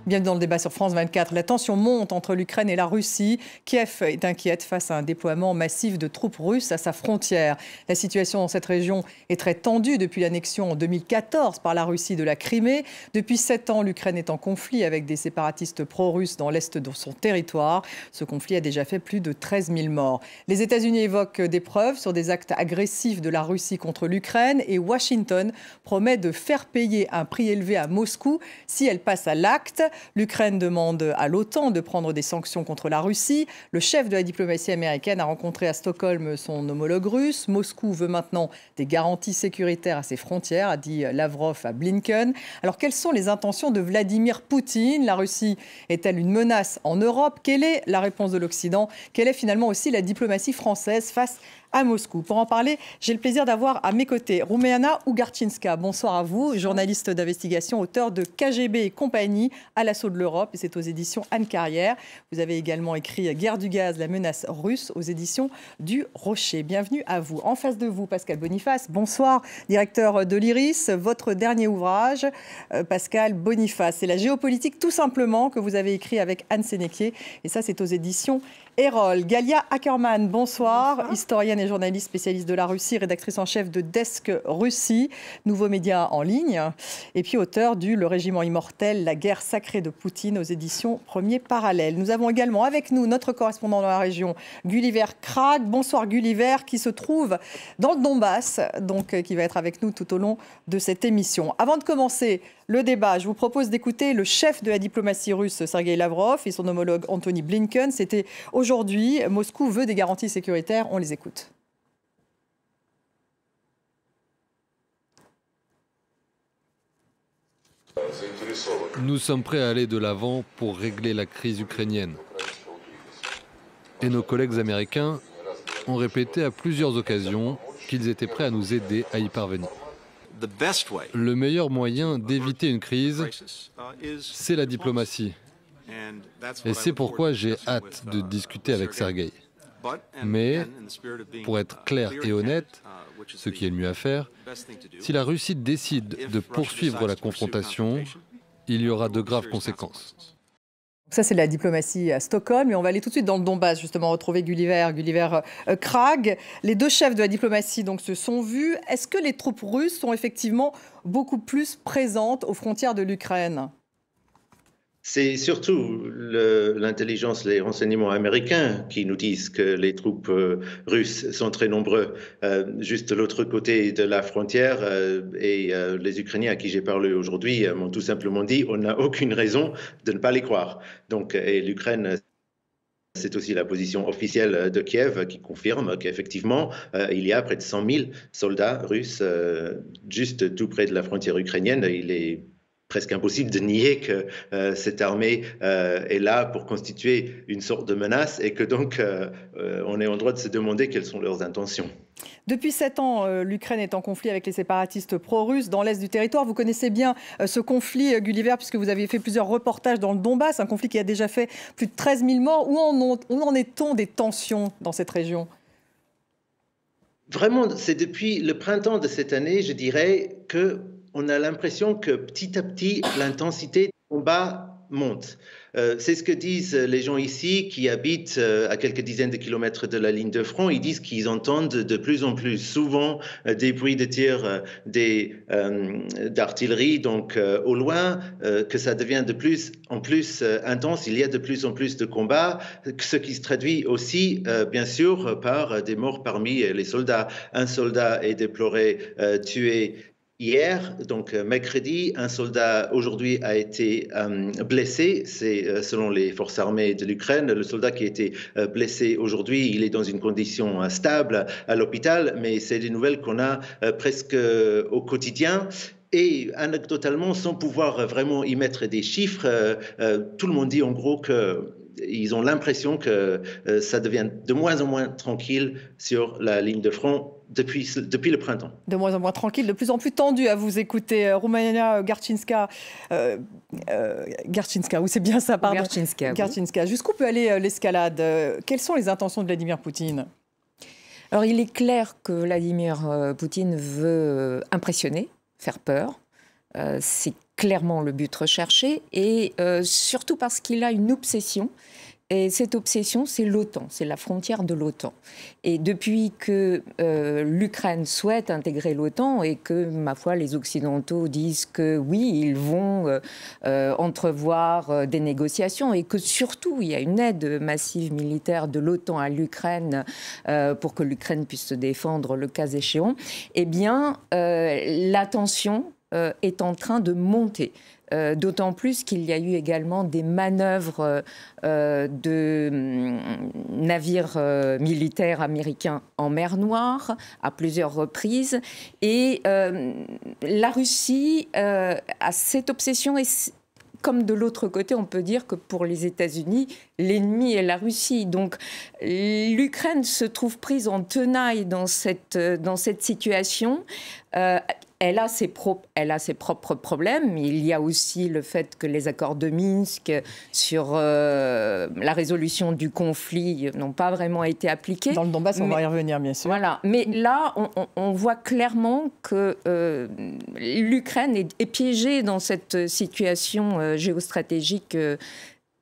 Bienvenue dans le débat sur France 24. La tension monte entre l'Ukraine et la Russie. Kiev est inquiète face à un déploiement massif de troupes russes à sa frontière. La situation dans cette région est très tendue depuis l'annexion en 2014 par la Russie de la Crimée. Depuis 7 ans, l'Ukraine est en conflit avec des séparatistes pro-russes dans l'est de son territoire. Ce conflit a déjà fait plus de 13 000 morts. Les États-Unis évoquent des preuves sur des actes agressifs de la Russie contre l'Ukraine et Washington promet de faire payer un prix élevé à Moscou si elle passe à l'acte. L'Ukraine demande à l'OTAN de prendre des sanctions contre la Russie. Le chef de la diplomatie américaine a rencontré à Stockholm son homologue russe. Moscou veut maintenant des garanties sécuritaires à ses frontières, a dit Lavrov à Blinken. Alors, quelles sont les intentions de Vladimir Poutine? La Russie est-elle une menace en Europe? Quelle est la réponse de l'Occident? Quelle est finalement aussi la diplomatie française face à Moscou? Pour en parler, j'ai le plaisir d'avoir à mes côtés Roumiana Ugarczynska. Bonsoir à vous, journaliste d'investigation, auteur de KGB et compagnie à l'assaut de l'Europe, et c'est aux éditions Anne Carrière. Vous avez également écrit Guerre du gaz, la menace russe aux éditions du Rocher. Bienvenue à vous. En face de vous, Pascal Boniface. Bonsoir, directeur de l'IRIS. Votre dernier ouvrage, Pascal Boniface, c'est la géopolitique tout simplement que vous avez écrit avec Anne Sénéquier, et ça c'est aux éditions Erol. Galia Ackerman, bonsoir, historienne et journaliste spécialiste de la Russie, rédactrice en chef de Desk Russie, nouveau média en ligne, et puis auteur du Le Régiment immortel, la guerre sacrée de Poutine aux éditions Premier Parallèle. Nous avons également avec nous notre correspondant dans la région, Gulliver Krag. Bonsoir Gulliver, qui se trouve dans le Donbass, donc qui va être avec nous tout au long de cette émission. Avant de commencer le débat, je vous propose d'écouter le chef de la diplomatie russe, Sergueï Lavrov, et son homologue Antony Blinken. C'était aujourd'hui. Moscou veut des garanties sécuritaires. On les écoute. Nous sommes prêts à aller de l'avant pour régler la crise ukrainienne. Et nos collègues américains ont répété à plusieurs occasions qu'ils étaient prêts à nous aider à y parvenir. Le meilleur moyen d'éviter une crise, c'est la diplomatie. Et c'est pourquoi j'ai hâte de discuter avec Sergueï. Mais, pour être clair et honnête, ce qui est le mieux à faire, si la Russie décide de poursuivre la confrontation, il y aura de graves conséquences. Ça, c'est la diplomatie à Stockholm. Et on va aller tout de suite dans le Donbass, justement, retrouver Gulliver Krag. Les deux chefs de la diplomatie donc, se sont vus. Est-ce que les troupes russes sont effectivement beaucoup plus présentes aux frontières de l'Ukraine ? C'est surtout l'intelligence, les renseignements américains qui nous disent que les troupes russes sont très nombreux juste de l'autre côté de la frontière. Et les Ukrainiens à qui j'ai parlé aujourd'hui m'ont tout simplement dit on n'a aucune raison de ne pas les croire. Donc, et l'Ukraine, c'est aussi la position officielle de Kiev qui confirme qu'effectivement, il y a près de 100 000 soldats russes juste tout près de la frontière ukrainienne. Il est presque impossible de nier que cette armée est là pour constituer une sorte de menace et que donc on est en droit de se demander quelles sont leurs intentions. Depuis 7 ans, l'Ukraine est en conflit avec les séparatistes pro-russes dans l'est du territoire. Vous connaissez bien ce conflit, Gulliver, puisque vous avez fait plusieurs reportages dans le Donbass, un conflit qui a déjà fait plus de 13 000 morts. Où en est-on des tensions dans cette région ? Vraiment, c'est depuis le printemps de cette année, je dirais, qu'on a l'impression que petit à petit, l'intensité du combat monte. C'est ce que disent les gens ici qui habitent à quelques dizaines de kilomètres de la ligne de front. Ils disent qu'ils entendent de plus en plus souvent des bruits de tir d'artillerie, donc au loin, que ça devient de plus en plus intense. Il y a de plus en plus de combats, ce qui se traduit aussi, bien sûr, par des morts parmi les soldats. Un soldat est déploré, tué hier, donc mercredi. Un soldat aujourd'hui a été blessé, c'est selon les forces armées de l'Ukraine. Le soldat qui a été blessé aujourd'hui, il est dans une condition stable à l'hôpital, mais c'est des nouvelles qu'on a presque au quotidien. Et anecdotalement, sans pouvoir vraiment y mettre des chiffres, tout le monde dit en gros qu'ils ont l'impression que ça devient de moins en moins tranquille sur la ligne de front depuis le printemps. De moins en moins tranquille, de plus en plus tendu à vous écouter. Roumiana Ugarczynska, oui c'est bien ça, pardon. Ugarczynska. Jusqu'où peut aller l'escalade? Quelles sont les intentions de Vladimir Poutine? Alors il est clair que Vladimir Poutine veut impressionner, faire peur. C'est clairement le but recherché, et surtout parce qu'il a une obsession. Et cette obsession, c'est l'OTAN, c'est la frontière de l'OTAN. Et depuis que l'Ukraine souhaite intégrer l'OTAN et que, ma foi, les Occidentaux disent que oui, ils vont entrevoir des négociations et que surtout, il y a une aide massive militaire de l'OTAN à l'Ukraine pour que l'Ukraine puisse se défendre le cas échéant, eh bien, la tension est en train de monter. D'autant plus qu'il y a eu également des manœuvres de navires militaires américains en mer Noire à plusieurs reprises. Et la Russie a cette obsession. Et comme de l'autre côté, on peut dire que pour les États-Unis, l'ennemi est la Russie. Donc l'Ukraine se trouve prise en tenaille dans cette situation. Elle a ses propres problèmes. Il y a aussi le fait que les accords de Minsk sur la résolution du conflit n'ont pas vraiment été appliqués. Dans le Donbass, on va y revenir, bien sûr. Voilà. Mais là, on voit clairement que l'Ukraine est piégée dans cette situation géostratégique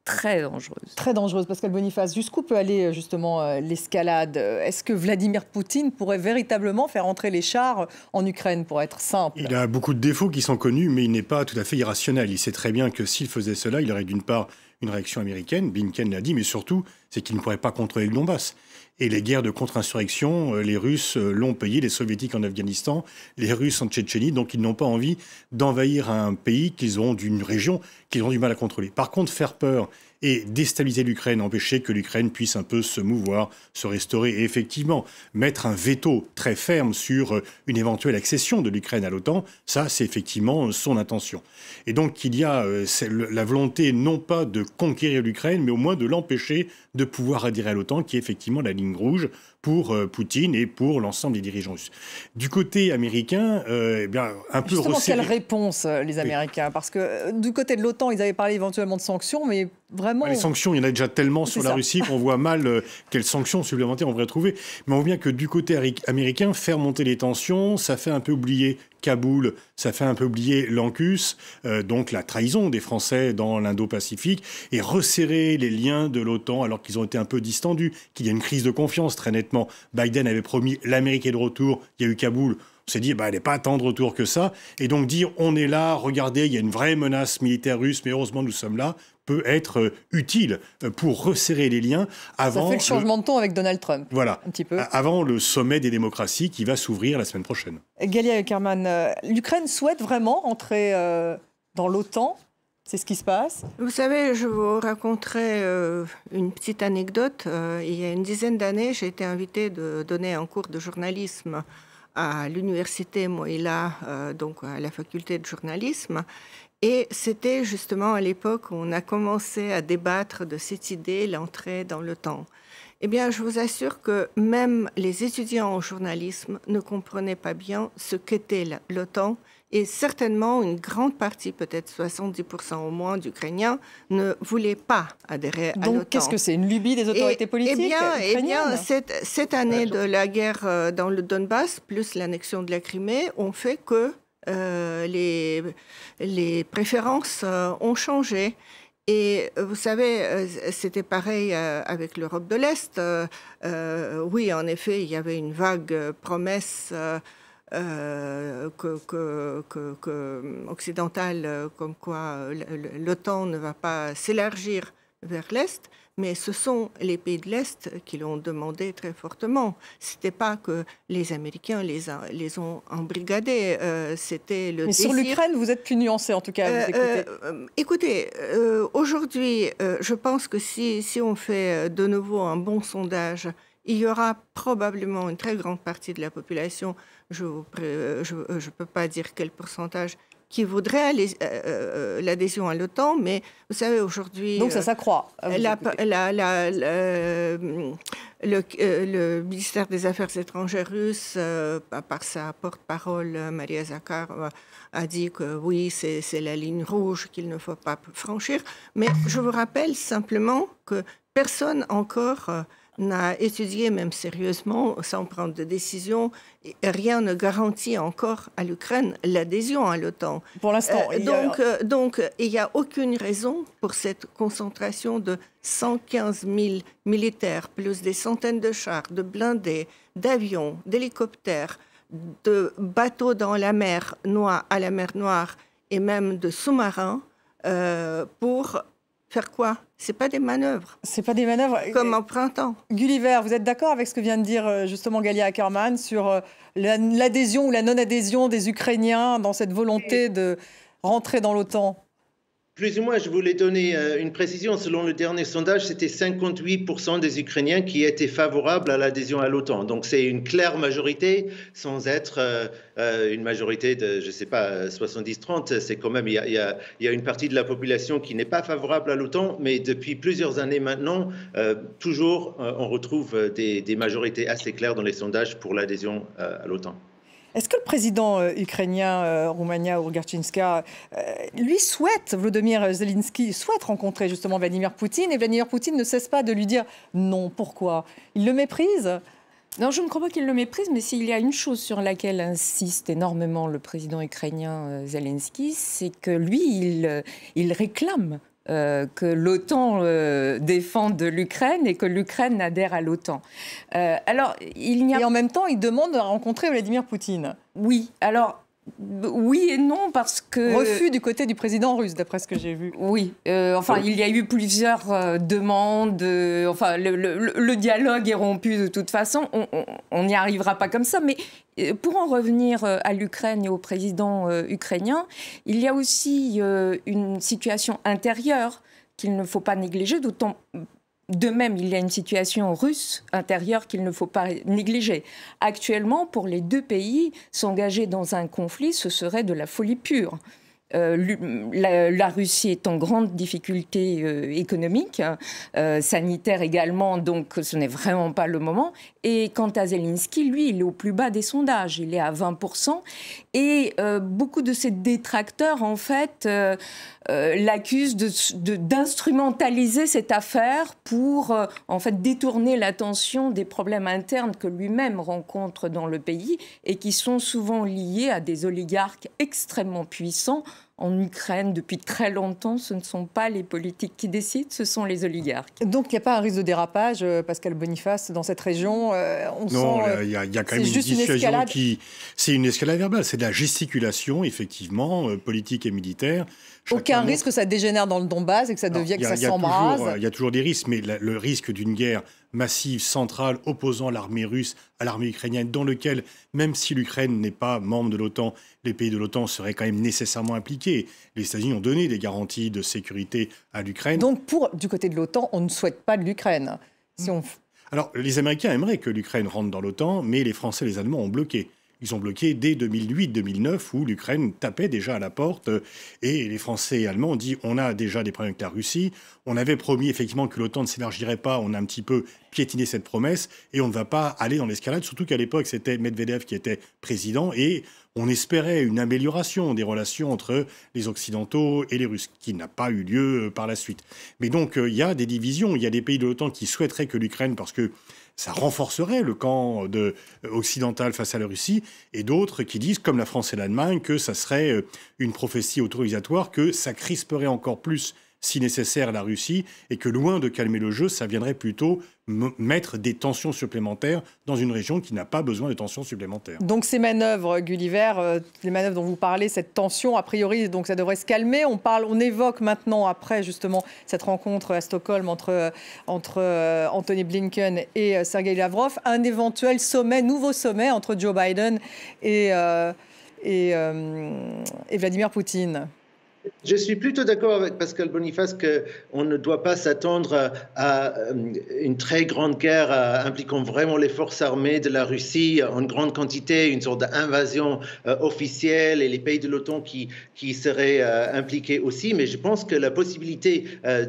très dangereuse. Très dangereuse. Pascal Boniface, jusqu'où peut aller justement l'escalade? Est-ce que Vladimir Poutine pourrait véritablement faire entrer les chars en Ukraine, pour être simple? Il a beaucoup de défauts qui sont connus, mais il n'est pas tout à fait irrationnel. Il sait très bien que s'il faisait cela, il aurait d'une part une réaction américaine, Blinken l'a dit, mais surtout, c'est qu'il ne pourrait pas contrôler le Donbass. Et les guerres de contre-insurrection, les Russes l'ont payé, les Soviétiques en Afghanistan, les Russes en Tchétchénie, donc ils n'ont pas envie d'envahir un pays d'une région qu'ils ont du mal à contrôler. Par contre, faire peur et déstabiliser l'Ukraine, empêcher que l'Ukraine puisse un peu se mouvoir, se restaurer et effectivement mettre un veto très ferme sur une éventuelle accession de l'Ukraine à l'OTAN, ça c'est effectivement son intention. Et donc il y a la volonté non pas de conquérir l'Ukraine, mais au moins de l'empêcher de pouvoir adhérer à l'OTAN, qui est effectivement la ligne rouge pour Poutine et pour l'ensemble des dirigeants russes. Du côté américain, eh bien, un peu justement, resserré. quelle réponse, les Américains? Parce que du côté de l'OTAN, ils avaient parlé éventuellement de sanctions, mais vraiment... Les sanctions, il y en a déjà tellement sur la Russie qu'on voit mal quelles sanctions supplémentaires on devrait trouver. Mais on voit bien que du côté américain, faire monter les tensions, ça fait un peu oublier Kaboul, ça fait un peu oublier l'ANCUS, donc la trahison des Français dans l'Indo-Pacifique, et resserrer les liens de l'OTAN alors qu'ils ont été un peu distendus, qu'il y a une crise de confiance très nettement. Biden avait promis l'Amérique est de retour, il y a eu Kaboul. On s'est dit, elle n'est pas tant de retour que ça. Et donc dire, on est là, regardez, il y a une vraie menace militaire russe, mais heureusement nous sommes là, peut être utile pour resserrer les liens avant... Ça fait le changement de ton avec Donald Trump. Voilà, un petit peu. Avant le sommet des démocraties qui va s'ouvrir la semaine prochaine. Galia Ackerman, l'Ukraine souhaite vraiment entrer dans l'OTAN? C'est ce qui se passe? Vous savez, je vous raconterai une petite anecdote. Il y a une dizaine d'années, j'ai été invitée de donner un cours de journalisme à l'université Moïla, donc à la faculté de journalisme. Et c'était justement à l'époque où on a commencé à débattre de cette idée, l'entrée dans l'OTAN. Eh bien, je vous assure que même les étudiants en journalisme ne comprenaient pas bien ce qu'était l'OTAN. Et certainement, une grande partie, peut-être 70% au moins d'Ukrainiens, ne voulaient pas adhérer à l'OTAN. Donc, qu'est-ce que c'est? Une lubie des autorités politiques ukrainiennes? Cette année de la guerre dans le Donbass, plus l'annexion de la Crimée, ont fait que les préférences ont changé. Et vous savez, c'était pareil avec l'Europe de l'Est. Oui, en effet, il y avait une vague promesse occidentale, comme quoi l'OTAN ne va pas s'élargir vers l'Est, mais ce sont les pays de l'Est qui l'ont demandé très fortement. Ce n'était pas que les Américains les ont embrigadés, c'était le désir... Mais sur l'Ukraine, vous êtes plus nuancé, en tout cas, écoutez, aujourd'hui, je pense que si on fait de nouveau un bon sondage, il y aura probablement une très grande partie de la population, je ne peux pas dire quel pourcentage, qui voudrait l'adhésion à l'OTAN, mais vous savez, aujourd'hui... Donc ça s'accroît. Le ministère des Affaires étrangères russe, par sa porte-parole, Maria Zakharova, a dit que oui, c'est la ligne rouge qu'il ne faut pas franchir. Mais je vous rappelle simplement que personne encore n'a étudié même sérieusement, sans prendre de décision. Rien ne garantit encore à l'Ukraine l'adhésion à l'OTAN. Pour l'instant. Donc, il n'y a aucune raison pour cette concentration de 115 000 militaires, plus des centaines de chars, de blindés, d'avions, d'hélicoptères, de bateaux dans la mer Noire, à la mer Noire, et même de sous-marins, pour faire quoi? C'est pas des manœuvres. C'est pas des manœuvres. Comme en printemps. Gulliver, vous êtes d'accord avec ce que vient de dire justement Galia Ackerman sur l'adhésion ou la non-adhésion des Ukrainiens dans cette volonté de rentrer dans l'OTAN? Plus ou moins, je voulais donner une précision. Selon le dernier sondage, c'était 58% des Ukrainiens qui étaient favorables à l'adhésion à l'OTAN. Donc c'est une claire majorité, sans être une majorité de, je ne sais pas, 70-30. C'est quand même, il y a une partie de la population qui n'est pas favorable à l'OTAN, mais depuis plusieurs années maintenant, toujours, on retrouve des majorités assez claires dans les sondages pour l'adhésion à l'OTAN. Est-ce que le président ukrainien, Roumania Urgarczynska, lui Volodymyr Zelensky souhaite rencontrer justement Vladimir Poutine, et Vladimir Poutine ne cesse pas de lui dire non? Pourquoi? Il le méprise? Non, je ne crois pas qu'il le méprise, mais s'il y a une chose sur laquelle insiste énormément le président ukrainien Zelensky, c'est que lui, il réclame que l'OTAN défende l'Ukraine et que l'Ukraine adhère à l'OTAN. Et en même temps, il demande à rencontrer Vladimir Poutine. Oui, alors... Oui et non, parce que... Refus du côté du président russe, d'après ce que j'ai vu. Oui, il y a eu plusieurs demandes. Le dialogue est rompu de toute façon. On n'y arrivera pas comme ça. Mais pour en revenir à l'Ukraine et au président ukrainien, il y a aussi une situation intérieure qu'il ne faut pas négliger, d'autant... De même, il y a une situation russe intérieure qu'il ne faut pas négliger. Actuellement, pour les deux pays, s'engager dans un conflit, ce serait de la folie pure. La Russie est en grande difficulté économique, sanitaire également, donc ce n'est vraiment pas le moment. Et quant à Zelensky, lui, il est au plus bas des sondages, il est à 20%. Et beaucoup de ses détracteurs, en fait, l'accusent d'instrumentaliser cette affaire pour, en fait, détourner l'attention des problèmes internes que lui-même rencontre dans le pays et qui sont souvent liés à des oligarques extrêmement puissants. En Ukraine, depuis très longtemps, ce ne sont pas les politiques qui décident, ce sont les oligarques. Donc, il n'y a pas un risque de dérapage, Pascal Boniface, dans cette région? Non, il y a quand même une situation qui... C'est une escalade verbale, c'est de la gesticulation, effectivement, politique et militaire. Aucun risque que ça dégénère dans le Donbass et que ça devienne, que ça s'embrase? Il y a toujours des risques, mais le risque d'une guerre massive, centrale, opposant l'armée russe à l'armée ukrainienne, dans lequel, même si l'Ukraine n'est pas membre de l'OTAN, les pays de l'OTAN seraient quand même nécessairement impliqués. Les États-Unis ont donné des garanties de sécurité à l'Ukraine. Donc, du côté de l'OTAN, on ne souhaite pas de l'Ukraine. Alors, les Américains aimeraient que l'Ukraine rentre dans l'OTAN, mais les Français et les Allemands ont bloqué. Ils ont bloqué dès 2008-2009, où l'Ukraine tapait déjà à la porte. Et les Français et Allemands ont dit, on a déjà des problèmes avec la Russie. On avait promis effectivement que l'OTAN ne s'élargirait pas. On a un petit peu piétiné cette promesse. Et on ne va pas aller dans l'escalade. Surtout qu'à l'époque, c'était Medvedev qui était président. Et on espérait une amélioration des relations entre les Occidentaux et les Russes, qui n'a pas eu lieu par la suite. Mais donc, il y a des divisions. Il y a des pays de l'OTAN qui souhaiteraient que l'Ukraine, parce que ça renforcerait le camp occidental face à la Russie, et d'autres qui disent, comme la France et l'Allemagne, que ça serait une prophétie autorisatoire, que ça crisperait encore plus, si nécessaire, la Russie, et que loin de calmer le jeu, ça viendrait plutôt mettre des tensions supplémentaires dans une région qui n'a pas besoin de tensions supplémentaires. Donc ces manœuvres, Gulliver, les manœuvres dont vous parlez, cette tension, a priori, donc ça devrait se calmer. On évoque maintenant, après justement cette rencontre à Stockholm entre Anthony Blinken et Sergei Lavrov, un éventuel nouveau sommet entre Joe Biden et Vladimir Poutine. Je suis plutôt d'accord avec Pascal Boniface qu'on ne doit pas s'attendre à une très grande guerre impliquant vraiment les forces armées de la Russie en grande quantité, une sorte d'invasion officielle et les pays de l'OTAN qui seraient impliqués aussi. Mais je pense que la possibilité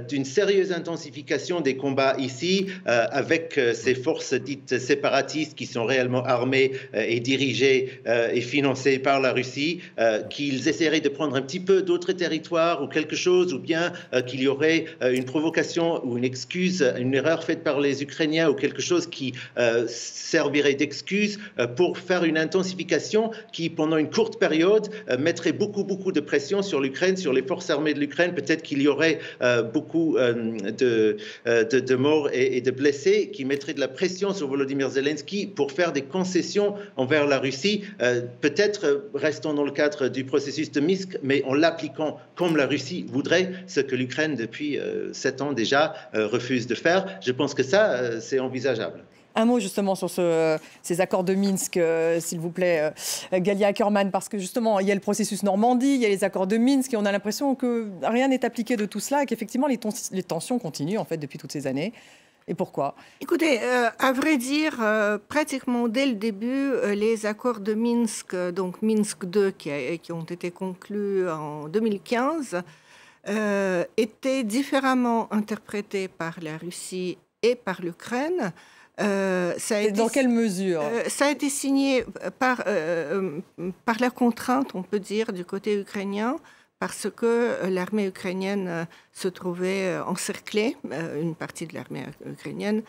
d'une sérieuse intensification des combats ici, avec ces forces dites séparatistes qui sont réellement armées et dirigées et financées par la Russie, qu'ils essaieraient de prendre un petit peu d'autres territoires territoire ou quelque chose, ou bien qu'il y aurait une provocation ou une excuse, une erreur faite par les Ukrainiens ou quelque chose qui servirait d'excuse pour faire une intensification qui, pendant une courte période, mettrait beaucoup de pression sur l'Ukraine, sur les forces armées de l'Ukraine. Peut-être qu'il y aurait beaucoup de morts et de blessés qui mettraient de la pression sur Volodymyr Zelensky pour faire des concessions envers la Russie, peut-être restons dans le cadre du processus de Minsk, mais en l'appliquant comme la Russie voudrait, ce que l'Ukraine depuis 7 ans déjà refuse de faire. Je pense que ça, c'est envisageable. Un mot justement sur ces accords de Minsk, s'il vous plaît, Galia Ackerman, parce que justement, il y a le processus Normandie, il y a les accords de Minsk, et on a l'impression que rien n'est appliqué de tout cela, et qu'effectivement, les tensions continuent en fait depuis toutes ces années. Et pourquoi? Écoutez, à vrai dire, pratiquement dès le début, les accords de Minsk, donc Minsk II, qui ont été conclus en 2015, étaient différemment interprétés par la Russie et par l'Ukraine. Dans quelle mesure? Ça a été signé par la contrainte, on peut dire, du côté ukrainien, parce que l'armée ukrainienne se trouvait encerclée, une partie de l'armée ukrainienne,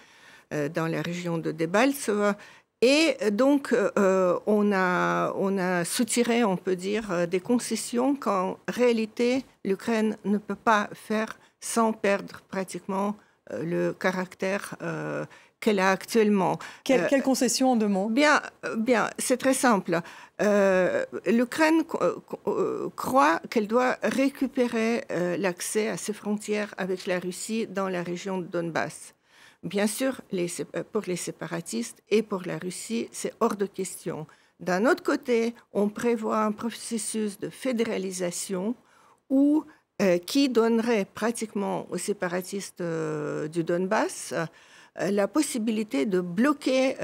dans la région de Debaltseve. Et donc, on a soutiré, on peut dire, des concessions qu'en réalité, l'Ukraine ne peut pas faire sans perdre pratiquement le caractère qu'elle a actuellement. Quelle concession en 2 mots? Bien, c'est très simple. L'Ukraine croit qu'elle doit récupérer l'accès à ses frontières avec la Russie dans la région de Donbass. Bien sûr, pour les séparatistes et pour la Russie, c'est hors de question. D'un autre côté, on prévoit un processus de fédéralisation qui donnerait pratiquement aux séparatistes du Donbass la possibilité de bloquer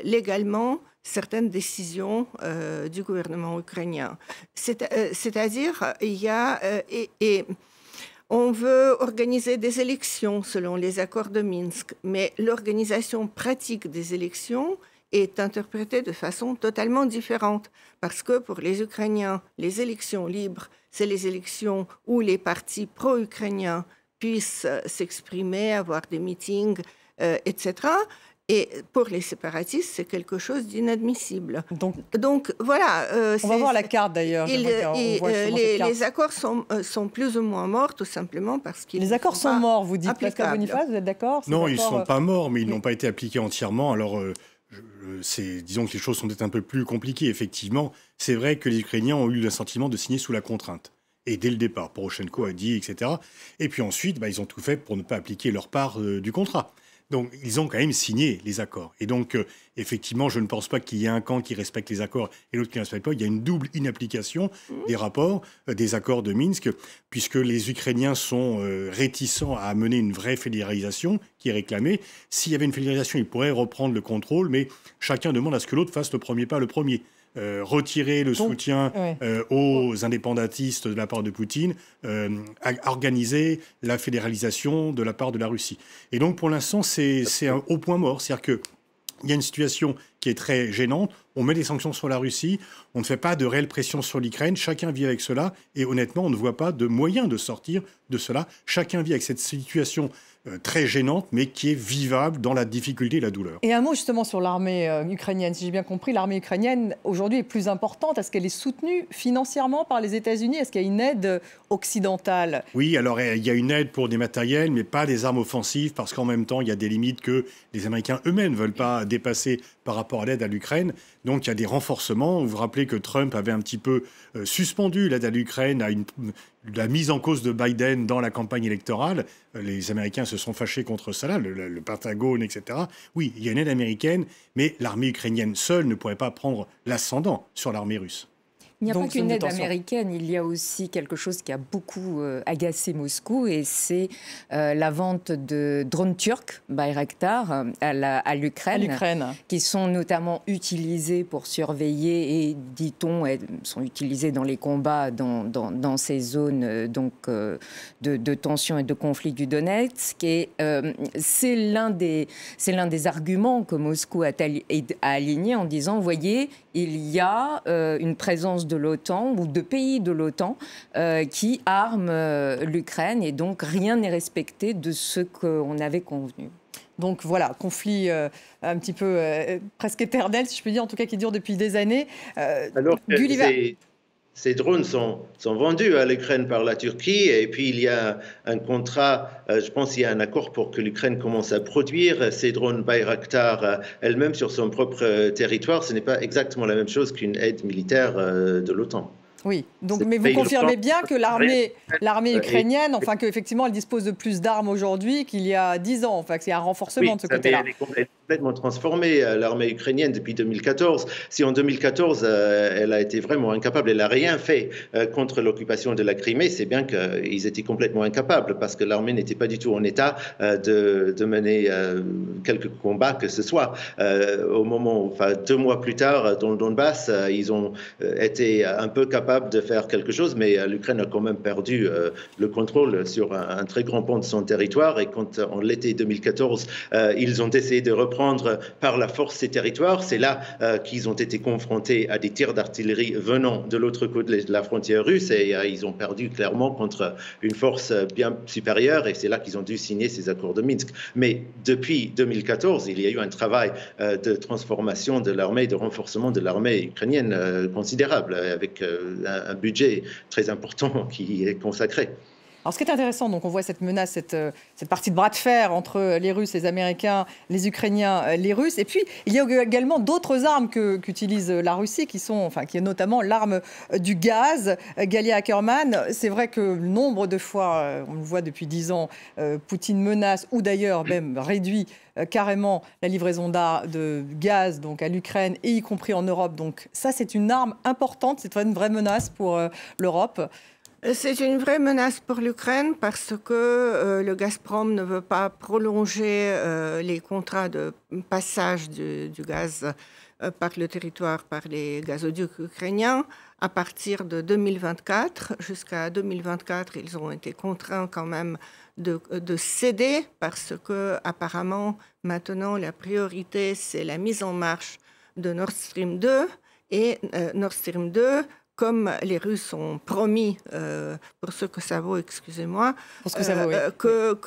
légalement certaines décisions du gouvernement ukrainien. C'est-à-dire, on veut organiser des élections selon les accords de Minsk, mais l'organisation pratique des élections est interprétée de façon totalement différente. Parce que pour les Ukrainiens, les élections libres, c'est les élections où les partis pro-ukrainiens puissent s'exprimer, avoir des meetings, etc. Et pour les séparatistes, c'est quelque chose d'inadmissible. Donc voilà. On va voir la carte d'ailleurs. Les accords sont plus ou moins morts, tout simplement parce qu'ils. Les accords sont morts, vous dites, Pascal Boniface, vous êtes d'accord? Non, ils ne sont pas morts, mais ils n'ont pas été appliqués entièrement. Alors, disons que les choses sont peut-être un peu plus compliquées. Effectivement, c'est vrai que les Ukrainiens ont eu le sentiment de signer sous la contrainte. Et dès le départ, Poroshenko a dit, etc. Et puis ensuite, ils ont tout fait pour ne pas appliquer leur part du contrat. Donc, ils ont quand même signé les accords. Et donc, effectivement, je ne pense pas qu'il y ait un camp qui respecte les accords et l'autre qui ne respecte pas. Il y a une double inapplication des rapports, des accords de Minsk, puisque les Ukrainiens sont réticents à mener une vraie fédéralisation qui est réclamée. S'il y avait une fédéralisation, ils pourraient reprendre le contrôle, mais chacun demande à ce que l'autre fasse le premier pas le premier. Retirer le soutien aux indépendantistes de la part de Poutine, organiser la fédéralisation de la part de la Russie. Et donc, pour l'instant, c'est au point mort. C'est-à-dire qu'il y a une situation qui est très gênante. On met des sanctions sur la Russie, on ne fait pas de réelle pression sur l'Ukraine, chacun vit avec cela, et honnêtement, on ne voit pas de moyen de sortir de cela. Chacun vit avec cette situation très gênante, mais qui est vivable dans la difficulté et la douleur. Et un mot justement sur l'armée ukrainienne. Si j'ai bien compris, l'armée ukrainienne, aujourd'hui, est plus importante. Est-ce qu'elle est soutenue financièrement par les États-Unis? Est-ce qu'il y a une aide occidentale? Oui, alors il y a une aide pour des matériels, mais pas des armes offensives, parce qu'en même temps, il y a des limites que les Américains eux-mêmes ne veulent pas dépasser par rapport à l'aide à l'Ukraine. Donc il y a des renforcements. Vous vous rappelez que Trump avait un petit peu suspendu l'aide à l'Ukraine à la mise en cause de Biden dans la campagne électorale. Les Américains se sont fâchés contre cela, le Pentagone, etc. Oui, il y a une aide américaine, mais l'armée ukrainienne seule ne pourrait pas prendre l'ascendant sur l'armée russe. Il n'y a pas qu'une aide américaine, il y a aussi quelque chose qui a beaucoup agacé Moscou, et c'est la vente de drones turcs, Bayraktar, à l'Ukraine, qui sont notamment utilisés pour surveiller et, dit-on, sont utilisés dans les combats dans ces zones de tension et de conflit du Donetsk. Et c'est l'un des arguments que Moscou a aligné en disant, voyez, il y a une présence de l'OTAN ou de pays de l'OTAN qui arment l'Ukraine et donc rien n'est respecté de ce qu'on avait convenu. Donc voilà, conflit un petit peu presque éternel, si je peux dire, en tout cas qui dure depuis des années. Alors que ces drones sont vendus à l'Ukraine par la Turquie et puis il y a un contrat, je pense qu'il y a un accord pour que l'Ukraine commence à produire ces drones Bayraktar elle-même sur son propre territoire. Ce n'est pas exactement la même chose qu'une aide militaire de l'OTAN. Oui, donc, mais vous confirmez bien que l'armée ukrainienne, enfin qu'effectivement elle dispose de plus d'armes aujourd'hui qu'il y a 10 ans, enfin qu'il y a un renforcement de ce côté-là. Elle est complètement transformée, l'armée ukrainienne, depuis 2014. Si en 2014, elle a été vraiment incapable, elle n'a rien fait contre l'occupation de la Crimée, c'est bien qu'ils étaient complètement incapables parce que l'armée n'était pas du tout en état de mener quelques combats que ce soit. Au moment, enfin 2 mois plus tard, dans le Donbass, ils ont été un peu capables de faire quelque chose, mais l'Ukraine a quand même perdu le contrôle sur un très grand pan de son territoire. Et quand, en l'été 2014, ils ont essayé de reprendre par la force ces territoires, c'est là qu'ils ont été confrontés à des tirs d'artillerie venant de l'autre côté de la frontière russe et ils ont perdu clairement contre une force bien supérieure et c'est là qu'ils ont dû signer ces accords de Minsk. Mais depuis 2014, il y a eu un travail de transformation de l'armée, de renforcement de l'armée ukrainienne considérable avec un budget très important qui est consacré. Alors, ce qui est intéressant, donc on voit cette menace, cette partie de bras de fer entre les Russes, les Américains, les Ukrainiens, les Russes. Et puis, il y a également d'autres armes qu'utilise la Russie, qui est notamment l'arme du gaz. Galia Ackerman, c'est vrai que nombre de fois, on le voit depuis 10 ans, Poutine menace, ou d'ailleurs même réduit carrément la livraison de gaz donc à l'Ukraine, et y compris en Europe. Donc ça, c'est une arme importante, c'est une vraie menace pour l'Europe. C'est une vraie menace pour l'Ukraine parce que le Gazprom ne veut pas prolonger les contrats de passage du gaz par le territoire, par les gazoducs ukrainiens. À partir de 2024, jusqu'à 2024, ils ont été contraints quand même de céder parce que apparemment maintenant la priorité c'est la mise en marche de Nord Stream 2 et Nord Stream 2. Comme les Russes ont promis, pour ce que ça vaut, excusez-moi, que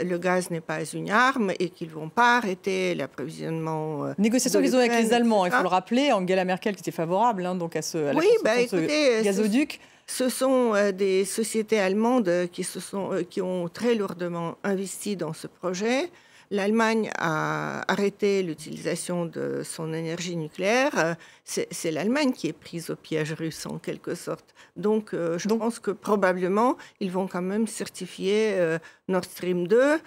le gaz n'est pas une arme et qu'ils ne vont pas arrêter l'approvisionnement. Négociations qu'ils ont avec les Allemands, il faut le rappeler, Angela Merkel qui était favorable donc à ce gazoduc. Ce sont des sociétés allemandes qui ont très lourdement investi dans ce projet. L'Allemagne a arrêté l'utilisation de son énergie nucléaire. C'est l'Allemagne qui est prise au piège russe, en quelque sorte. Donc, je pense que probablement, ils vont quand même certifier Nord Stream 2.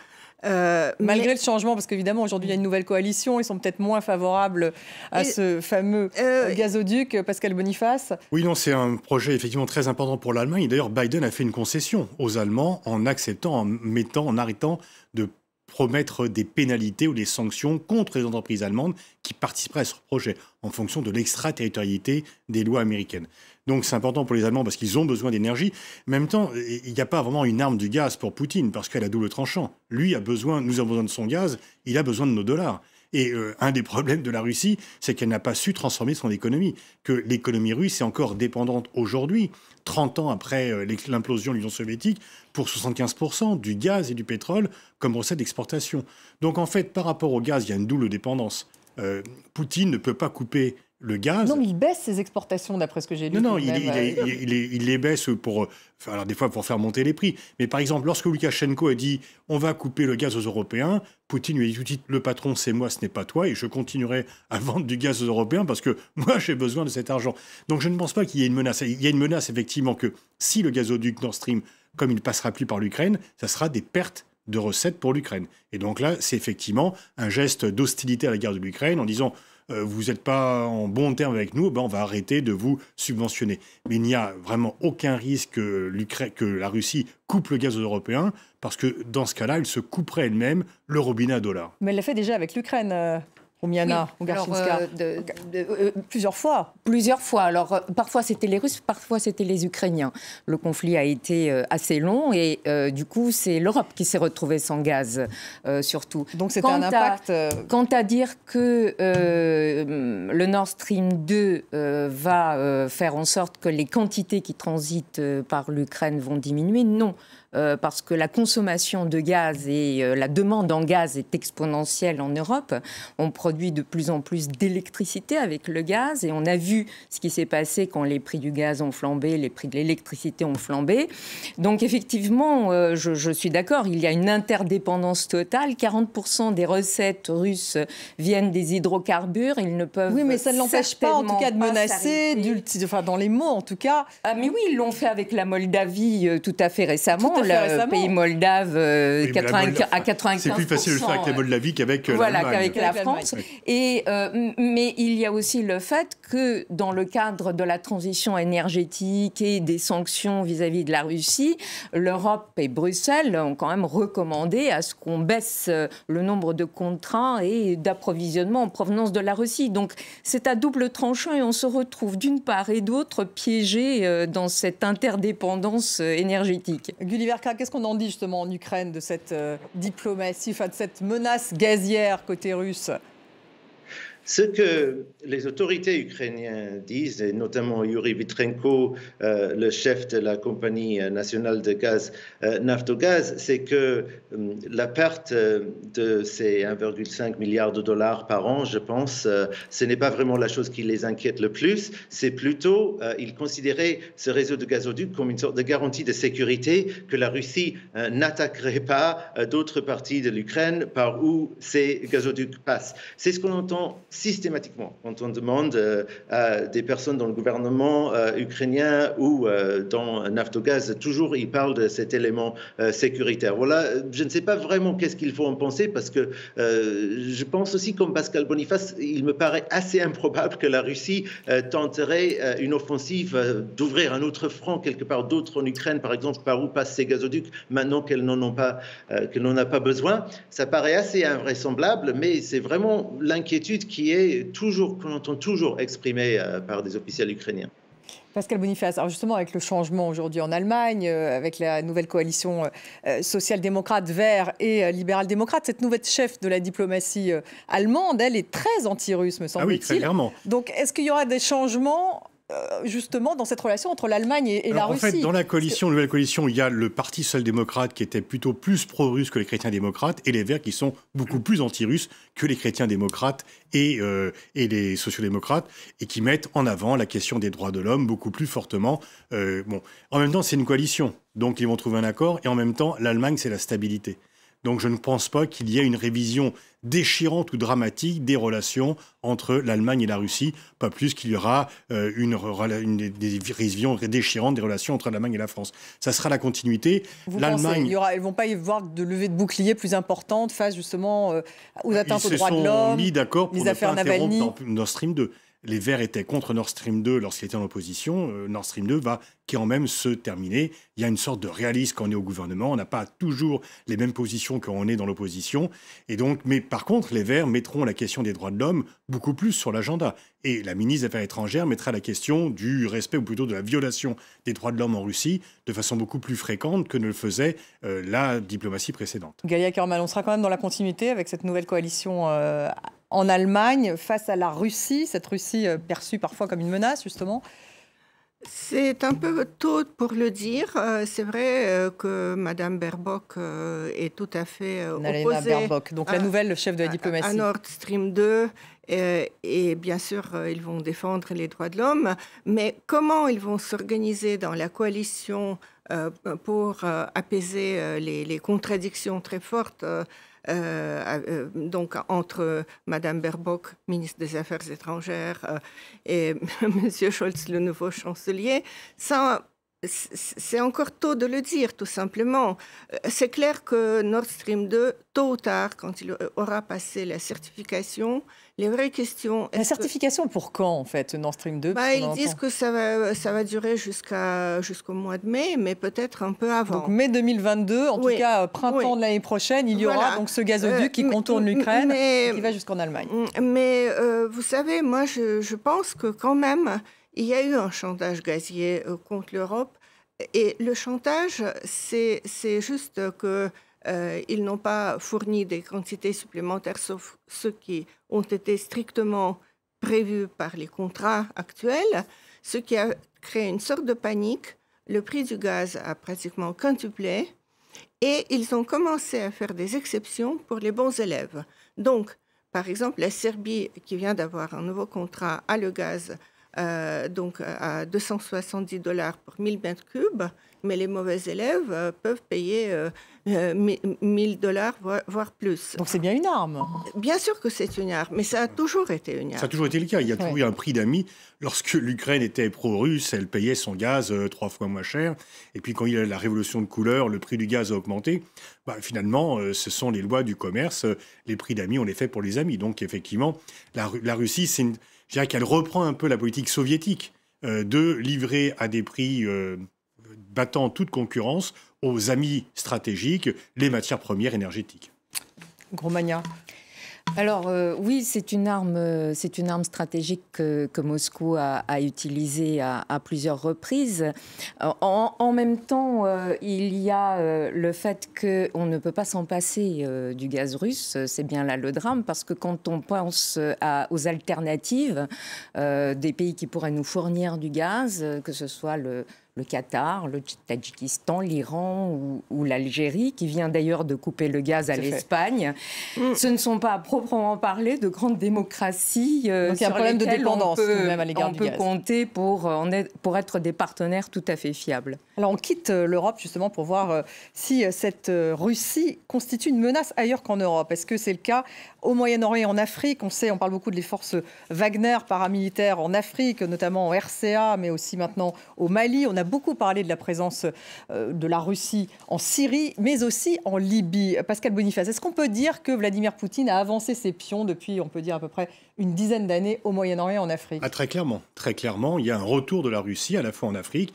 Malgré le changement, parce qu'évidemment, aujourd'hui, il y a une nouvelle coalition. Ils sont peut-être moins favorables à ce fameux gazoduc. Pascal Boniface. Oui, non, c'est un projet effectivement très important pour l'Allemagne. D'ailleurs, Biden a fait une concession aux Allemands en acceptant, en arrêtant de promettre des pénalités ou des sanctions contre les entreprises allemandes qui participeraient à ce projet en fonction de l'extraterritorialité des lois américaines. Donc c'est important pour les Allemands parce qu'ils ont besoin d'énergie. En même temps, il n'y a pas vraiment une arme du gaz pour Poutine parce qu'elle a double tranchant. Lui nous avons besoin de son gaz, il a besoin de nos dollars. Et un des problèmes de la Russie, c'est qu'elle n'a pas su transformer son économie, que l'économie russe est encore dépendante aujourd'hui, 30 ans après l'implosion de l'Union soviétique, pour 75% du gaz et du pétrole comme recette d'exportation. Donc en fait, par rapport au gaz, il y a une double dépendance. Poutine ne peut pas couper le gaz. Non, mais il baisse ses exportations, d'après ce que j'ai lu. Non, il les baisse alors des fois pour faire monter les prix. Mais par exemple, lorsque Loukachenko a dit « on va couper le gaz aux Européens », Poutine lui a dit tout de suite « le patron, c'est moi, ce n'est pas toi, et je continuerai à vendre du gaz aux Européens parce que moi, j'ai besoin de cet argent ». Donc je ne pense pas qu'il y ait une menace. Il y a une menace, effectivement, que si le gazoduc Nord Stream, comme il ne passera plus par l'Ukraine, ça sera des pertes de recettes pour l'Ukraine. Et donc là, c'est effectivement un geste d'hostilité à la guerre de l'Ukraine en disant vous n'êtes pas en bon terme avec nous, on va arrêter de vous subventionner. Mais il n'y a vraiment aucun risque que la Russie coupe le gaz aux Européens, parce que dans ce cas-là, elle se couperait elle-même le robinet à dollars. Mais elle l'a fait déjà avec l'Ukraine. Oumiana, Ogarczynska. Plusieurs fois. Plusieurs fois. Alors, parfois c'était les Russes, parfois c'était les Ukrainiens. Le conflit a été assez long et du coup, c'est l'Europe qui s'est retrouvée sans gaz, surtout. Donc c'était un impact... Quant à dire que le Nord Stream 2 va faire en sorte que les quantités qui transitent par l'Ukraine vont diminuer, non. Parce que la consommation de gaz et la demande en gaz est exponentielle en Europe. On produit de plus en plus d'électricité avec le gaz et on a vu ce qui s'est passé quand les prix du gaz ont flambé, les prix de l'électricité ont flambé. Donc effectivement, je suis d'accord, il y a une interdépendance totale. 40% des recettes russes viennent des hydrocarbures. Ils ne peuvent Oui, mais ça ne l'empêche pas en tout cas de menacer, dans les mots en tout cas. Ah, mais oui, ils l'ont fait avec la Moldavie tout à fait récemment. Le pays moldave à 95%. C'est plus facile de le faire avec la Moldavie qu'avec la France. Et, mais il y a aussi le fait que dans le cadre de la transition énergétique et des sanctions vis-à-vis de la Russie, l'Europe et Bruxelles ont quand même recommandé à ce qu'on baisse le nombre de contrats et d'approvisionnement en provenance de la Russie. Donc c'est à double tranchant et on se retrouve d'une part et d'autre piégé dans cette interdépendance énergétique. Qu'est-ce qu'on en dit justement en Ukraine de cette diplomatie, de cette menace gazière côté russe ? Ce que les autorités ukrainiennes disent, et notamment Yuri Vitrenko, le chef de la compagnie nationale de gaz Naftogaz, c'est que la perte de ces 1,5 milliard de dollars par an, je pense, ce n'est pas vraiment la chose qui les inquiète le plus. C'est plutôt, ils considéraient ce réseau de gazoducs comme une sorte de garantie de sécurité que la Russie n'attaquerait pas d'autres parties de l'Ukraine par où ces gazoducs passent. C'est ce qu'on entend systématiquement quand on demande à des personnes dans le gouvernement ukrainien ou dans Naftogaz, toujours ils parlent de cet élément sécuritaire. Voilà, je ne sais pas vraiment qu'est-ce qu'il faut en penser parce que je pense aussi comme Pascal Boniface, il me paraît assez improbable que la Russie tenterait une offensive d'ouvrir un autre front quelque part d'autre en Ukraine, par exemple, par où passent ces gazoducs maintenant qu'elle n'en a pas besoin. Ça paraît assez invraisemblable, mais c'est vraiment l'inquiétude qu'on entend toujours exprimée par des officiels ukrainiens. Pascal Boniface, alors justement avec le changement aujourd'hui en Allemagne, avec la nouvelle coalition social-démocrate, vert et libéral-démocrate, cette nouvelle chef de la diplomatie allemande, elle est très anti-russe, me semble-t-il. Ah oui, très clairement. Donc est-ce qu'il y aura des changements justement dans cette relation entre l'Allemagne et la Russie? En fait, dans la nouvelle coalition, il y a le Parti social-démocrate qui était plutôt plus pro-russe que les chrétiens démocrates et les Verts qui sont beaucoup plus anti-russes que les chrétiens démocrates et les sociodémocrates et qui mettent en avant la question des droits de l'homme beaucoup plus fortement. En même temps, c'est une coalition, donc ils vont trouver un accord et en même temps, l'Allemagne, c'est la stabilité. Donc je ne pense pas qu'il y ait une révision déchirante ou dramatique des relations entre l'Allemagne et la Russie, pas plus qu'il y aura une révision déchirante des relations entre l'Allemagne et la France. Ça sera la continuité. Vous pensez qu'ils ne vont pas y avoir de levée de bouclier plus importante face justement aux atteintes aux droits de l'homme, mis d'accord pour les affaires Navalny. Nord Stream 2. Les Verts étaient contre Nord Stream 2 lorsqu'il était en opposition. Nord Stream 2 va quand même se terminer. Il y a une sorte de réalisme quand on est au gouvernement. On n'a pas toujours les mêmes positions quand on est dans l'opposition. Et donc, mais par contre, les Verts mettront la question des droits de l'homme beaucoup plus sur l'agenda. Et la ministre des Affaires étrangères mettra la question du respect, ou plutôt de la violation des droits de l'homme en Russie, de façon beaucoup plus fréquente que ne le faisait la diplomatie précédente. Galia Kermal, on sera quand même dans la continuité avec cette nouvelle coalition en Allemagne face à la Russie, cette Russie perçue parfois comme une menace, justement. C'est un peu tôt pour le dire. C'est vrai que Mme Baerbock est tout à fait opposée Baerbock, donc la nouvelle chef de la diplomatie. À Nord Stream 2. Et bien sûr, ils vont défendre les droits de l'homme. Mais comment ils vont s'organiser dans la coalition pour apaiser les contradictions très fortes donc entre Mme Baerbock, ministre des Affaires étrangères, et M. Scholz, le nouveau chancelier, ça, c'est encore tôt de le dire, tout simplement. C'est clair que Nord Stream 2, tôt ou tard, quand il aura passé la certification, les vraies questions... La certification pour quand, en fait, Nord Stream 2? Ils disent que ça va durer jusqu'au mois de mai, mais peut-être un peu avant. Donc mai 2022, en tout cas printemps de l'année prochaine, il y aura donc ce gazoduc qui contourne l'Ukraine et qui va jusqu'en Allemagne. Mais vous savez, moi je pense que quand même, il y a eu un chantage gazier contre l'Europe. Et le chantage, c'est juste qu'ils n'ont pas fourni des quantités supplémentaires, sauf ceux qui ont été strictement prévus par les contrats actuels, ce qui a créé une sorte de panique. Le prix du gaz a pratiquement quintuplé et ils ont commencé à faire des exceptions pour les bons élèves. Donc, par exemple, la Serbie, qui vient d'avoir un nouveau contrat, a le gaz donc à $270 pour 1000 mètres cubes, mais les mauvais élèves peuvent payer $1000, voire plus. Donc c'est bien une arme. Bien sûr que c'est une arme, mais ça a toujours été une arme. Ça a toujours été le cas. Il y a toujours eu un prix d'amis. Lorsque l'Ukraine était pro-russe, elle payait son gaz 3 fois moins cher. Et puis quand il y a eu la révolution de couleur, le prix du gaz a augmenté. Finalement, ce sont les lois du commerce. Les prix d'amis, on les fait pour les amis. Donc effectivement, la Russie, je dirais qu'elle reprend un peu la politique soviétique de livrer à des prix battant toute concurrence aux amis stratégiques les matières premières énergétiques. Gromagna. Alors oui, c'est une arme stratégique que Moscou a utilisée à plusieurs reprises. En même temps, il y a le fait qu'on ne peut pas s'en passer du gaz russe. C'est bien là le drame, parce que quand on pense aux alternatives des pays qui pourraient nous fournir du gaz, que ce soit le Qatar, le Tadjikistan, l'Iran ou l'Algérie, qui vient d'ailleurs de couper le gaz à l'Espagne. Ce ne sont pas à proprement parler de grandes démocraties donc il y a un problème de dépendance même à l'égard du gaz. On peut compter pour être des partenaires tout à fait fiables. Alors on quitte l'Europe justement pour voir si cette Russie constitue une menace ailleurs qu'en Europe. Est-ce que c'est le cas au Moyen-Orient et en Afrique? On parle beaucoup des forces Wagner paramilitaires en Afrique, notamment en RCA, mais aussi maintenant au Mali. On a beaucoup parlé de la présence de la Russie en Syrie, mais aussi en Libye. Pascal Boniface, est-ce qu'on peut dire que Vladimir Poutine a avancé ses pions depuis, on peut dire, à peu près une dizaine d'années au Moyen-Orient et en Afrique? Très clairement. Très clairement, il y a un retour de la Russie, à la fois en Afrique,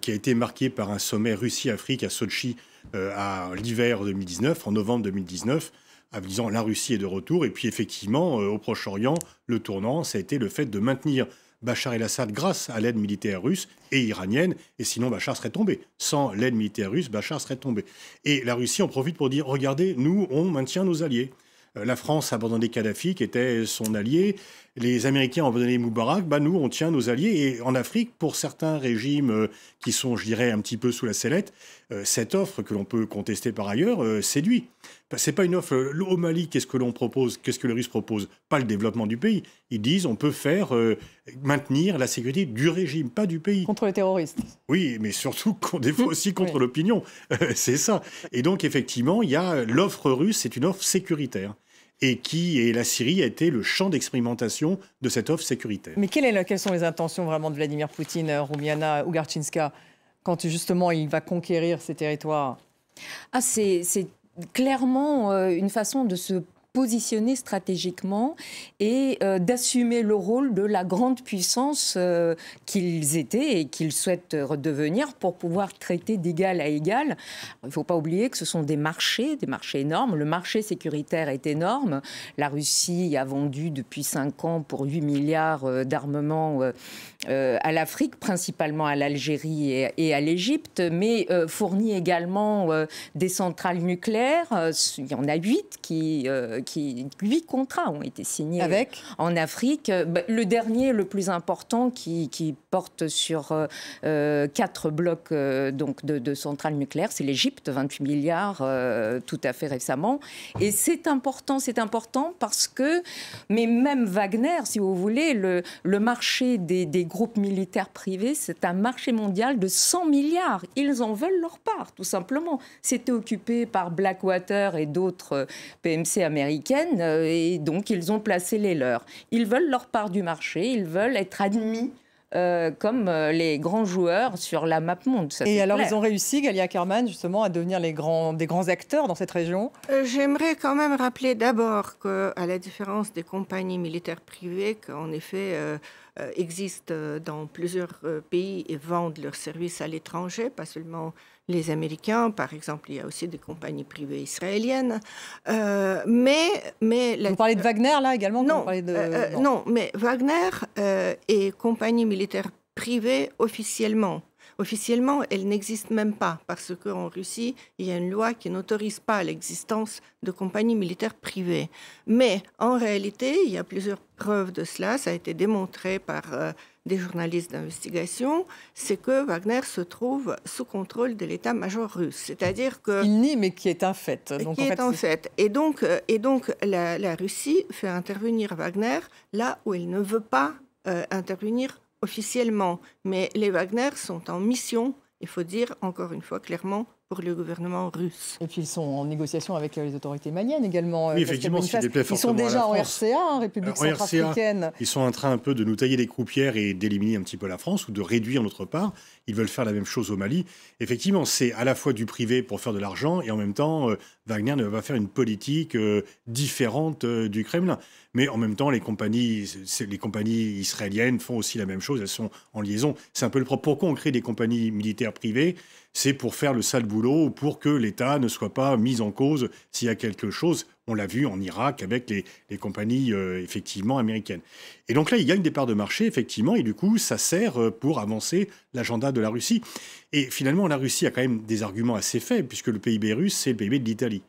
qui a été marqué par un sommet Russie-Afrique à Sotchi à l'hiver 2019, en novembre 2019, en disant la Russie est de retour. Et puis effectivement, au Proche-Orient, le tournant, ça a été le fait de maintenir Bachar el-Assad grâce à l'aide militaire russe et iranienne, et sinon Bachar serait tombé. Sans l'aide militaire russe, Bachar serait tombé. Et la Russie en profite pour dire, regardez, nous, on maintient nos alliés. La France a abandonné Kadhafi, qui était son allié. Les Américains ont abandonné Moubarak. Nous, on tient nos alliés. Et en Afrique, pour certains régimes qui sont, je dirais, un petit peu sous la sellette, cette offre que l'on peut contester par ailleurs séduit. C'est pas une offre. Au Mali, qu'est-ce que l'on propose? Qu'est-ce que les Russes proposent? Pas le développement du pays. Ils disent on peut maintenir la sécurité du régime, pas du pays. Contre les terroristes. Oui, mais surtout des fois aussi contre l'opinion. C'est ça. Et donc effectivement, il y a l'offre russe, c'est une offre sécuritaire. Et la Syrie a été le champ d'expérimentation de cette offre sécuritaire. Mais quelles sont les intentions vraiment de Vladimir Poutine, Roumiana Ougarchinska, quand justement il va conquérir ces territoires? C'est clairement une façon de se positionner stratégiquement et d'assumer le rôle de la grande puissance qu'ils étaient et qu'ils souhaitent redevenir pour pouvoir traiter d'égal à égal. Il ne faut pas oublier que ce sont des marchés énormes. Le marché sécuritaire est énorme. La Russie a vendu depuis 5 ans pour 8 milliards d'armements à l'Afrique, principalement à l'Algérie et à l'Égypte, mais fournit également des centrales nucléaires. Il y en a 8 8 contrats ont été signés en Afrique. Le dernier, le plus important, qui porte sur 4 blocs donc de centrales nucléaires, c'est l'Égypte, 28 milliards tout à fait récemment. Et c'est important parce que, mais même Wagner, si vous voulez, le marché des groupes militaires privés, c'est un marché mondial de 100 milliards. Ils en veulent leur part, tout simplement. C'était occupé par Blackwater et d'autres PMC américaines, et donc ils ont placé les leurs. Ils veulent leur part du marché, ils veulent être admis comme les grands joueurs sur la map monde. Et alors, ils ont réussi, Galia Ackerman, justement, à devenir des grands acteurs dans cette région? J'aimerais quand même rappeler d'abord qu'à la différence des compagnies militaires privées, qu'en effet existent dans plusieurs pays et vendent leurs services à l'étranger, pas seulement les Américains, par exemple, il y a aussi des compagnies privées israéliennes. Vous parlez de Wagner, là, également? Non, non, mais Wagner est compagnie militaire privée officiellement. Officiellement, elle n'existe même pas parce qu'en Russie, il y a une loi qui n'autorise pas l'existence de compagnies militaires privées. Mais en réalité, il y a plusieurs preuves de cela. Ça a été démontré par des journalistes d'investigation. C'est que Wagner se trouve sous contrôle de l'état-major russe. C'est-à-dire que... Il nie, mais qui est un fait. Donc, qui est un fait. Et donc la Russie fait intervenir Wagner là où elle ne veut pas intervenir officiellement, mais les Wagner sont en mission, il faut dire encore une fois clairement, pour le gouvernement russe. Et puis ils sont en négociation avec les autorités maliennes également. Oui, effectivement, ils sont déjà en RCA, République centrafricaine. Ils sont en train un peu de nous tailler les croupières et d'éliminer un petit peu la France ou de réduire notre part. Ils veulent faire la même chose au Mali. Effectivement, c'est à la fois du privé pour faire de l'argent et en même temps, Wagner ne va pas faire une politique différente du Kremlin. Mais en même temps, les compagnies israéliennes font aussi la même chose. Elles sont en liaison. C'est un peu le propre. Pourquoi on crée des compagnies militaires privées? C'est pour faire le sale boulot, pour que l'État ne soit pas mis en cause s'il y a quelque chose. On l'a vu en Irak avec les compagnies effectivement américaines. Et donc là, il gagne des parts de marché, effectivement, et du coup, ça sert pour avancer l'agenda de la Russie. Et finalement, la Russie a quand même des arguments assez faibles, puisque le PIB russe, c'est le PIB de l'Italie.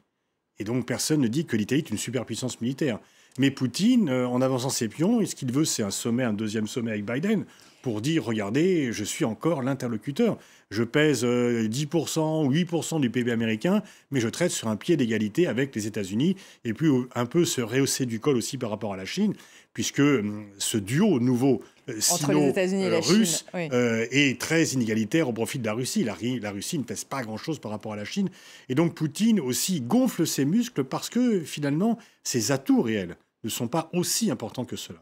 Et donc, personne ne dit que l'Italie est une superpuissance militaire. Mais Poutine, en avançant ses pions, ce qu'il veut, c'est un deuxième sommet avec Biden, pour dire, regardez, je suis encore l'interlocuteur. Je pèse 10%, 8% du PIB américain, mais je traite sur un pied d'égalité avec les États-Unis, et puis un peu se rehausser du col aussi par rapport à la Chine, puisque ce duo nouveau entre les États-Unis et la russe Chine, oui. Est très inégalitaire au profit de la Russie. La Russie ne pèse pas grand-chose par rapport à la Chine. Et donc Poutine aussi gonfle ses muscles parce que finalement, ses atouts réels ne sont pas aussi importants que cela.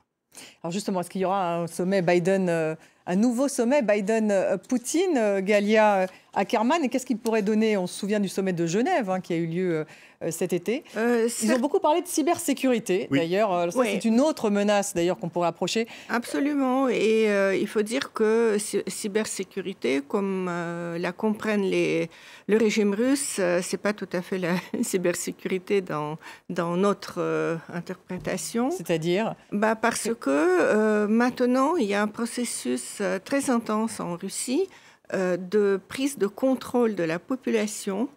Alors justement, est-ce qu'il y aura un sommet Biden, un nouveau sommet Biden-Poutine, Galia Ackerman? Et qu'est-ce qu'il pourrait donner? On se souvient du sommet de Genève qui a eu lieu cet été. Ils ont beaucoup parlé de cybersécurité, oui. D'ailleurs. Ça, oui. C'est une autre menace, d'ailleurs, qu'on pourrait approcher. Absolument. Et il faut dire que cybersécurité, comme la comprennent le régime russe, c'est pas tout à fait la cybersécurité dans notre interprétation. C'est-à-dire parce que maintenant, il y a un processus très intense en Russie de prise de contrôle de la population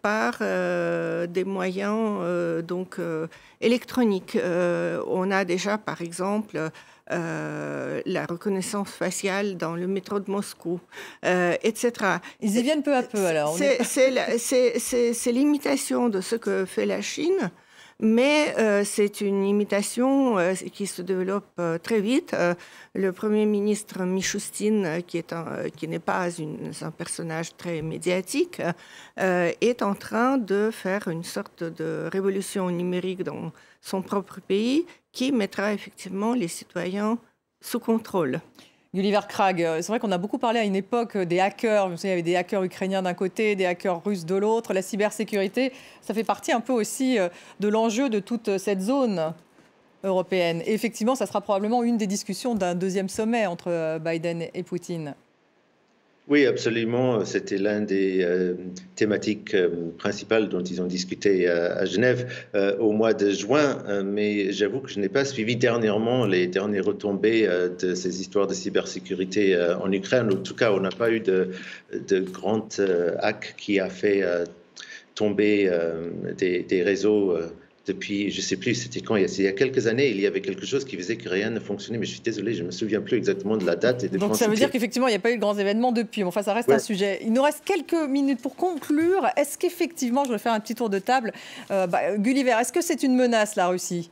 par des moyens électroniques. On a déjà, par exemple, la reconnaissance faciale dans le métro de Moscou, etc. Ils y viennent peu à peu, alors. C'est l'imitation de ce que fait la Chine. Mais c'est une imitation qui se développe très vite. Le Premier ministre Mishustin, qui n'est pas un personnage très médiatique, est en train de faire une sorte de révolution numérique dans son propre pays qui mettra effectivement les citoyens sous contrôle. Gulliver Krag, c'est vrai qu'on a beaucoup parlé à une époque des hackers. Vous savez, il y avait des hackers ukrainiens d'un côté, des hackers russes de l'autre. La cybersécurité, ça fait partie un peu aussi de l'enjeu de toute cette zone européenne. Et effectivement, ça sera probablement une des discussions d'un deuxième sommet entre Biden et Poutine. Oui, absolument. C'était l'une des thématiques principales dont ils ont discuté à Genève au mois de juin. Mais j'avoue que je n'ai pas suivi dernièrement les dernières retombées de ces histoires de cybersécurité en Ukraine. En tout cas, on n'a pas eu de grand hack qui a fait tomber des réseaux. Depuis, je ne sais plus, c'était quand, il y a quelques années, il y avait quelque chose qui faisait que rien ne fonctionnait, mais je suis désolé, je ne me souviens plus exactement de la date. Donc ça veut dire qu'effectivement, il n'y a pas eu de grands événements depuis. Enfin, ça reste un sujet. Il nous reste quelques minutes pour conclure. Est-ce qu'effectivement, je vais faire un petit tour de table, Gulliver, est-ce que c'est une menace, la Russie?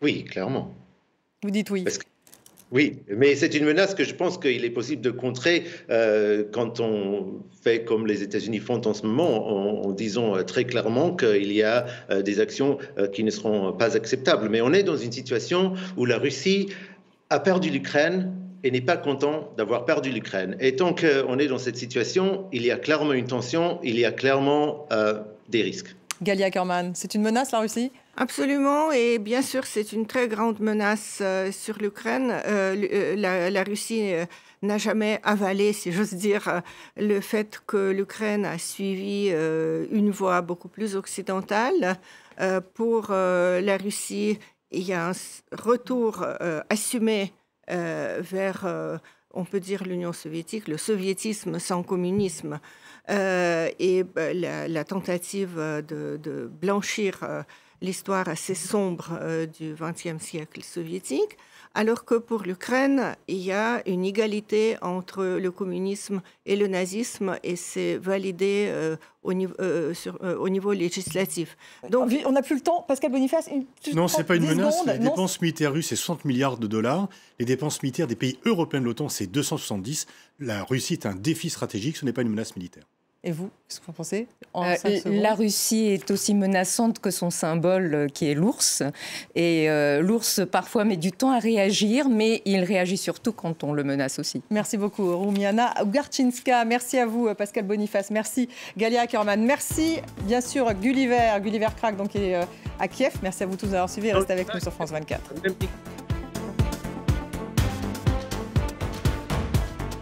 Oui, clairement. Vous dites oui. Oui, mais c'est une menace que je pense qu'il est possible de contrer quand on fait comme les États-Unis font en ce moment, en disant très clairement qu'il y a des actions qui ne seront pas acceptables. Mais on est dans une situation où la Russie a perdu l'Ukraine et n'est pas content d'avoir perdu l'Ukraine. Et tant qu'on est dans cette situation, il y a clairement une tension, il y a clairement des risques. Galia Ackerman, c'est une menace, la Russie ? Absolument, et bien sûr, c'est une très grande menace sur l'Ukraine. La Russie n'a jamais avalé, si j'ose dire, le fait que l'Ukraine a suivi une voie beaucoup plus occidentale. Pour la Russie, il y a un retour assumé vers, on peut dire, l'Union soviétique, le soviétisme sans communisme, et la tentative de blanchir l'histoire assez sombre du XXe siècle soviétique, alors que pour l'Ukraine, il y a une égalité entre le communisme et le nazisme, et c'est validé au niveau législatif. Donc, on n'a plus le temps. Pascal Boniface, non, ce n'est pas une menace. Secondes. Les dépenses militaires russes, c'est 60 milliards de dollars. Les dépenses militaires des pays européens de l'OTAN, c'est 270. La Russie est un défi stratégique, ce n'est pas une menace militaire. Et vous, qu'est-ce que vous en pensez ? La Russie est aussi menaçante que son symbole qui est l'ours. Et l'ours, parfois, met du temps à réagir, mais il réagit surtout quand on le menace aussi. Merci beaucoup, Roumiana Ugarczynska. Merci à vous, Pascal Boniface. Merci, Galia Ackerman. Merci, bien sûr, Gulliver Crack, donc, qui est à Kiev. Merci à vous tous d'avoir suivi. Restez avec nous sur France 24.